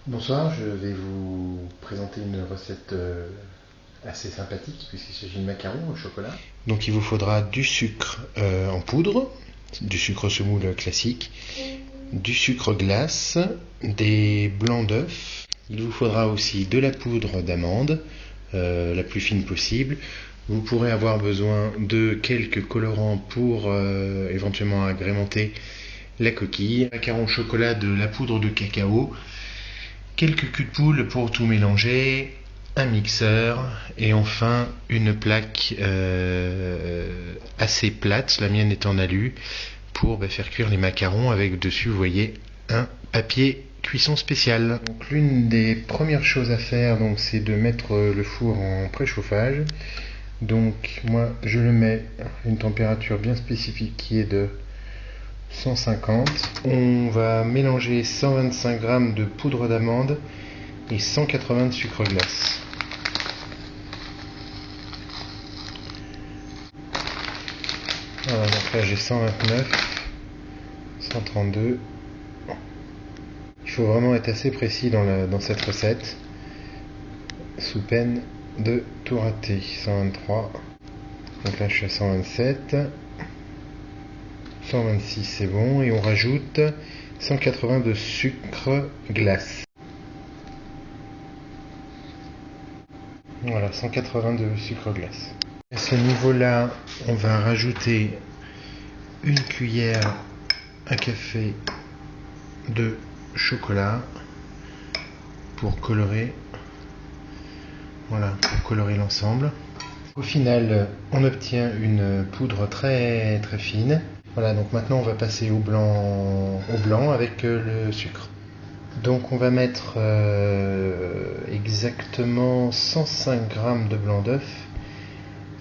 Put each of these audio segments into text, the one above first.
Bonsoir, je vais vous présenter une recette assez sympathique puisqu'il s'agit de macarons au chocolat. Donc il vous faudra du sucre en poudre, du sucre semoule classique, du sucre glace, des blancs d'œufs. Il vous faudra aussi de la poudre d'amande, la plus fine possible. Vous pourrez avoir besoin de quelques colorants pour éventuellement agrémenter la coquille. Macarons au chocolat, de la poudre de cacao, quelques culs de poule pour tout mélanger, un mixeur et enfin une plaque assez plate, la mienne est en alu, pour faire cuire les macarons avec dessus, vous voyez, un papier cuisson spécial. Donc l'une des premières choses à faire, c'est de mettre le four en préchauffage. Donc moi je le mets à une température bien spécifique qui est de 150. On va mélanger 125 g de poudre d'amande et 180 de sucre glace. Voilà, donc là j'ai 129, 132. Il faut vraiment être assez précis dans cette recette, sous peine de tout rater. 123. Donc là je suis à 127. 126 c'est bon, et on rajoute 180 de sucre glace. Voilà, 180 de sucre glace. À ce niveau-là, on va rajouter une cuillère à café de chocolat pour colorer. Voilà, pour colorer l'ensemble. Au final, on obtient une poudre très très fine. Voilà, donc maintenant on va passer au blanc avec le sucre. Donc on va mettre exactement 105 g de blanc d'œuf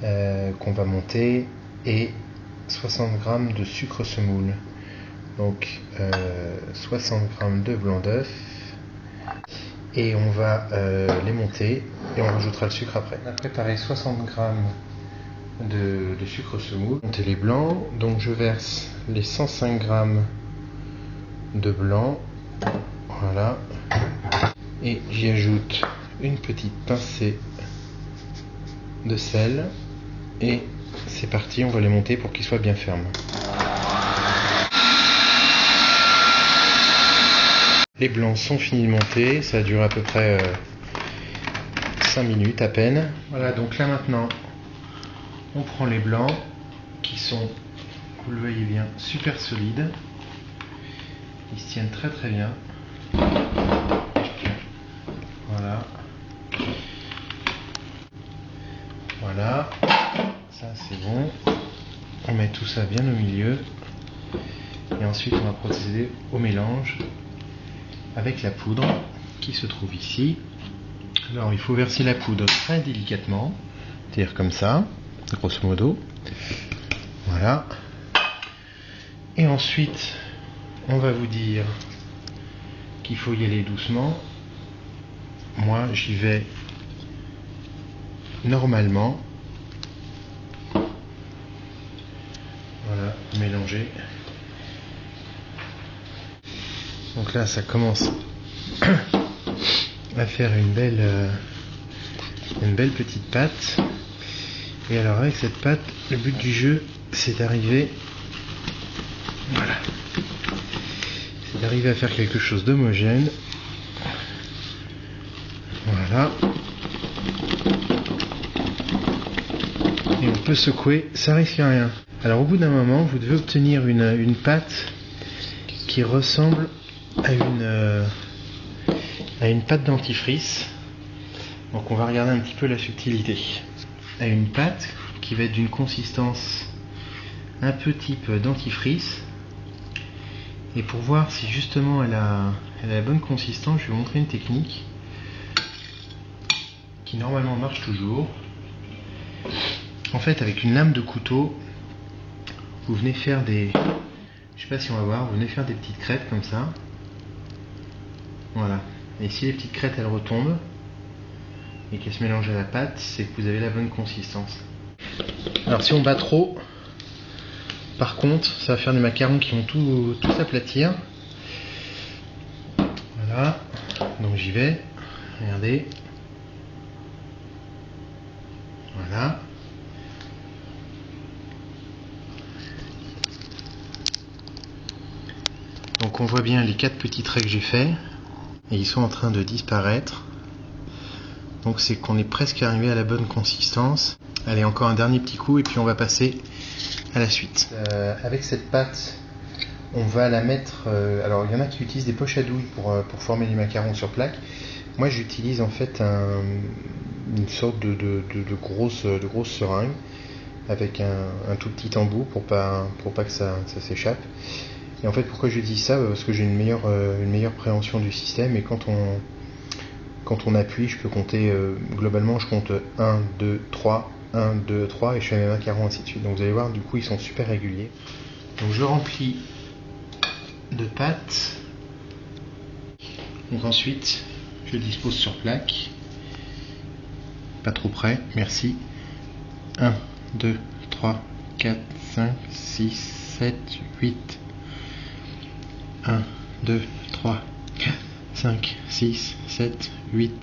qu'on va monter et 60 g de sucre semoule. Donc 60 g de blanc d'œuf et on va les monter et on rajoutera le sucre après. On a préparé 60 g de sucre semoule. Monter les blancs, donc je verse les 105 g de blanc, voilà, et j'y ajoute une petite pincée de sel et c'est parti, on va les monter pour qu'ils soient bien fermes. Les blancs sont finis de monter, ça dure à peu près 5 minutes à peine. Voilà, donc là maintenant on prend les blancs qui sont, vous le voyez bien, super solides. Ils se tiennent très très bien. Voilà. Voilà. Ça c'est bon. On met tout ça bien au milieu. Et ensuite on va procéder au mélange avec la poudre qui se trouve ici. Alors il faut verser la poudre très délicatement. C'est-à-dire comme ça, grosso modo. Voilà. Et ensuite, on va vous dire qu'il faut y aller doucement. Moi, j'y vais normalement. Voilà, mélanger. Donc là, ça commence à faire une belle petite pâte. Et alors, avec cette pâte, le but du jeu, c'est d'arriver, voilà, c'est d'arriver à faire quelque chose d'homogène. Voilà. Et on peut secouer, ça risque rien. Alors au bout d'un moment, vous devez obtenir une pâte qui ressemble à une pâte dentifrice. Donc on va regarder un petit peu la subtilité. À une pâte qui va être d'une consistance un peu type dentifrice. Et pour voir si justement elle a la bonne consistance, je vais vous montrer une technique qui normalement marche toujours. En fait, avec une lame de couteau, vous venez faire des... Je sais pas si on va voir, vous venez faire des petites crêtes comme ça. Voilà. Et si les petites crêtes elles retombent et qu'elles se mélangent à la pâte, c'est que vous avez la bonne consistance. Alors si on bat trop, par contre, ça va faire des macarons qui vont tout s'aplatir. Voilà. Donc j'y vais, regardez. Voilà. Donc on voit bien les 4 petits traits que j'ai faits et ils sont en train de disparaître. Donc c'est qu'on est presque arrivé à la bonne consistance. Allez, encore un dernier petit coup et puis on va passer à la suite. Avec cette pâte, on va la mettre... alors il y en a qui utilisent des poches à douille pour former les macarons sur plaque. Moi j'utilise en fait une sorte de grosse seringue avec un tout petit embout pour pas que ça s'échappe. Et en fait, pourquoi je dis ça? Parce que j'ai une meilleure préhension du système, et quand on appuie, je peux compter, globalement, je compte 1, 2, 3, 1, 2, 3, et je fais mes macarons ainsi de suite. Donc vous allez voir, du coup, ils sont super réguliers. Donc je remplis de pâte. Donc ensuite, je dispose sur plaque. Pas trop près, merci. 1, 2, 3, 4, 5, 6, 7, 8... 1, 2, 3, 4, 5, 6, 7, 8.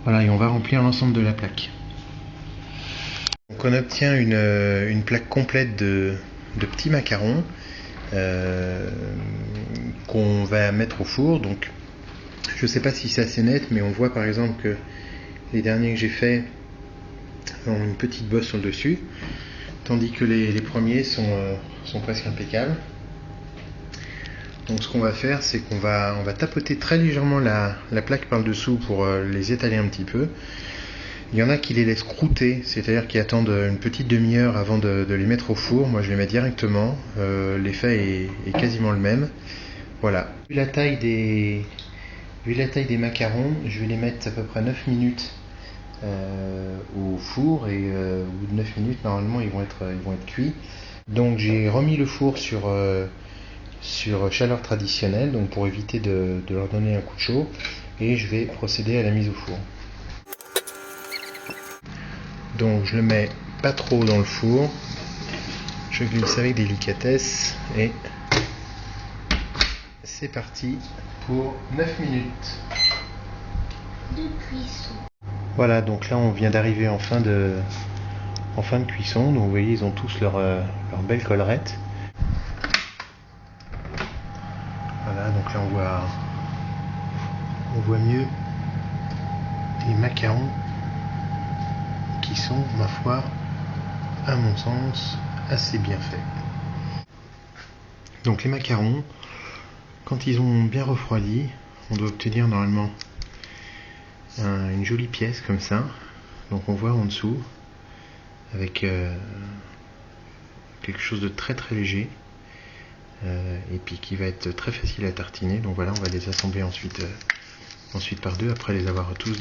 Voilà, et on va remplir l'ensemble de la plaque. Donc on obtient une plaque complète de petits macarons qu'on va mettre au four. Donc je ne sais pas si c'est assez net, mais on voit par exemple que les derniers que j'ai faits ont une petite bosse sur le dessus, tandis que les premiers sont presque impeccables. Donc ce qu'on va faire, c'est qu'on va tapoter très légèrement la plaque par le dessous pour les étaler un petit peu. Il y en a qui les laissent croûter, c'est-à-dire qui attendent une petite demi-heure avant de les mettre au four. Moi je les mets directement, l'effet est quasiment le même. Voilà. Vu la taille des macarons, je vais les mettre à peu près 9 minutes au four, et au bout de 9 minutes normalement ils vont être cuits. Donc j'ai remis le four sur chaleur traditionnelle, donc pour éviter de leur donner un coup de chaud, et je vais procéder à la mise au four. Donc je le mets pas trop dans le four, je glisse avec délicatesse et c'est parti pour 9 minutes de cuisson. Voilà, donc là on vient d'arriver en fin de cuisson. Donc vous voyez, ils ont tous leur belle collerette. Voilà, donc là on voit mieux les macarons qui sont, ma foi, à mon sens, assez bien faits. Donc les macarons, quand ils ont bien refroidi, on doit obtenir normalement une jolie pièce comme ça. Donc on voit en dessous avec quelque chose de très très léger, et puis qui va être très facile à tartiner. Donc voilà, on va les assembler ensuite par deux, après les avoir tous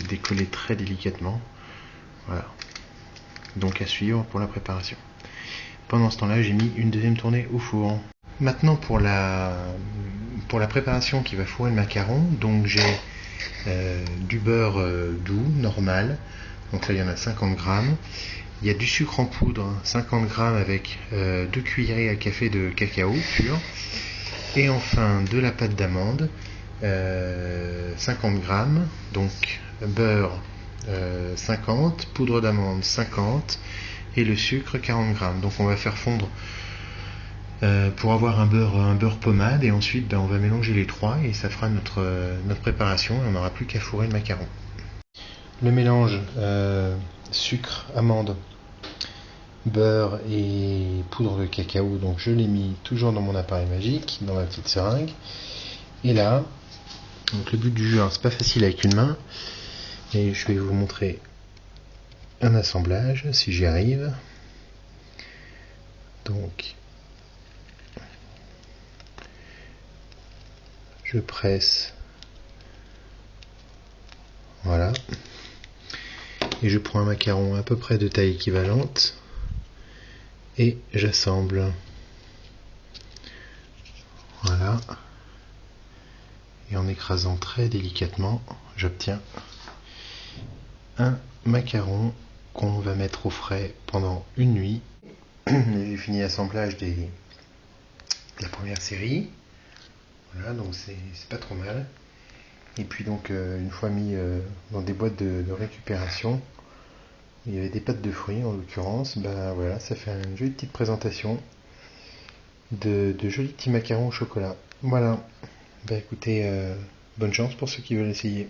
décollés très délicatement. Voilà, donc à suivre pour la préparation. Pendant ce temps-là, j'ai mis une deuxième tournée au four. Maintenant pour la préparation qui va fourrer le macaron, donc j'ai du beurre doux, normal, donc là il y en a 50 grammes. Il y a du sucre en poudre, 50 grammes, avec 2 cuillerées à café de cacao pur. Et enfin de la pâte d'amande, 50 grammes, donc beurre 50, poudre d'amande 50 et le sucre 40 grammes. Donc on va faire fondre pour avoir un beurre pommade, et ensuite on va mélanger les trois et ça fera notre préparation, et on n'aura plus qu'à fourrer le macaron. Le mélange sucre, amande, beurre et poudre de cacao, donc je l'ai mis toujours dans mon appareil magique, dans ma petite seringue. Et là, donc le but du jeu, c'est pas facile avec une main, et je vais vous montrer un assemblage si j'y arrive. Donc je presse, voilà, et je prends un macaron à peu près de taille équivalente et j'assemble. Voilà, et en écrasant très délicatement, j'obtiens un macaron qu'on va mettre au frais pendant une nuit. J'ai fini l'assemblage de la première série. Voilà, donc c'est pas trop mal. Et puis donc une fois mis dans des boîtes de récupération, il y avait des pâtes de fruits en l'occurrence, bah voilà, ça fait une jolie petite présentation de jolis petits macarons au chocolat. Voilà, bah écoutez, bonne chance pour ceux qui veulent essayer.